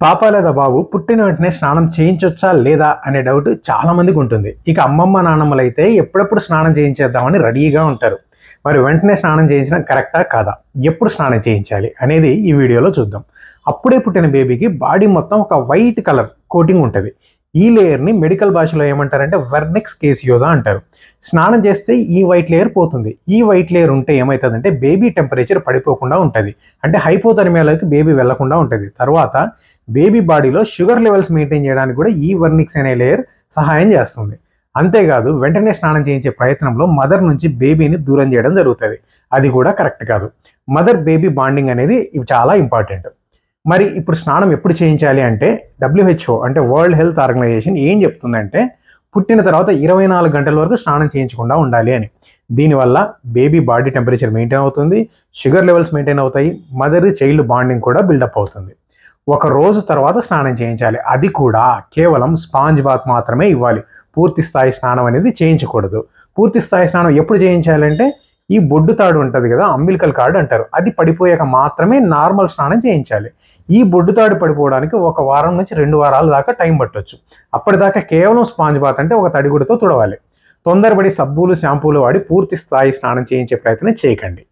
పాప లేదా బాబు పుట్టిన వెంటనే స్నానం చేయించొచ్చా లేదా అనే డౌట్ చాలా మందికి ఉంటుంది. ఇక అమ్మమ్మ నాన్నమ్మలు అయితే ఎప్పుడెప్పుడు స్నానం చేయించేద్దామని రెడీగా ఉంటారు. మరి వెంటనే స్నానం చేయించడం కరెక్టా కాదా, ఎప్పుడు స్నానం చేయించాలి అనేది ఈ వీడియోలో చూద్దాం. అప్పుడే పుట్టిన బేబీకి బాడీ మొత్తం ఒక వైట్ కలర్ కోటింగ్ ఉంటుంది. ఈ లేయర్ని మెడికల్ భాషలో ఏమంటారంటే వెర్నిక్స్ కేసియోజా అంటారు. స్నానం చేస్తే ఈ వైట్ లేయర్ పోతుంది. ఈ వైట్ లేయర్ ఉంటే ఏమవుతుందంటే బేబీ టెంపరేచర్ పడిపోకుండా ఉంటుంది, అంటే హైపోథర్మియాలోకి బేబీ వెళ్లకుండా ఉంటుంది. తర్వాత బేబీ బాడీలో షుగర్ లెవెల్స్ మెయింటైన్ చేయడానికి కూడా ఈ వెర్నిక్స్ అనే లేయర్ సహాయం చేస్తుంది. అంతేకాదు వెంటనే స్నానం చేయించే ప్రయత్నంలో మదర్ నుంచి బేబీని దూరం చేయడం జరుగుతుంది. అది కూడా కరెక్ట్ కాదు. మదర్ బేబీ బాండింగ్ అనేది చాలా ఇంపార్టెంట్. మరి ఇప్పుడు స్నానం ఎప్పుడు చేయించాలి అంటే WHO అంటే వరల్డ్ హెల్త్ ఆర్గనైజేషన్ ఏం చెప్తుందంటే పుట్టిన తర్వాత 24 గంటల వరకు స్నానం చేయించకుండా ఉండాలి అని. దీనివల్ల బేబీ బాడీ టెంపరేచర్ మెయింటైన్ అవుతుంది, షుగర్ లెవెల్స్ మెయింటైన్ అవుతాయి, మదర్ చైల్డ్ బాండింగ్ కూడా బిల్డప్ అవుతుంది. ఒక రోజు తర్వాత స్నానం చేయించాలి. అది కూడా కేవలం స్పాంజ్ బాత్ మాత్రమే ఇవ్వాలి. పూర్తి స్థాయి స్నానం అనేది చేయించకూడదు. పూర్తి స్థాయి స్నానం ఎప్పుడు చేయించాలంటే ఈ బొడ్డు తాడు ఉంటుంది కదా, అంబిలికల్ కార్డ్ అంటారు, అది పడిపోయాక మాత్రమే నార్మల్ స్నానం చేయించాలి. ఈ బొడ్డు తాడు పడిపోవడానికి 1 వారం నుంచి 2 వారాల దాకా టైం పట్టొచ్చు. అప్పటిదాకా కేవలం స్పాంజ్ బాత్ అంటే ఒక తడిగుడితో తుడవాలి. తొందరపడి సబ్బులు షాంపూలు వాడి పూర్తి స్థాయి స్నానం చేయించే ప్రయత్నం చేయకండి.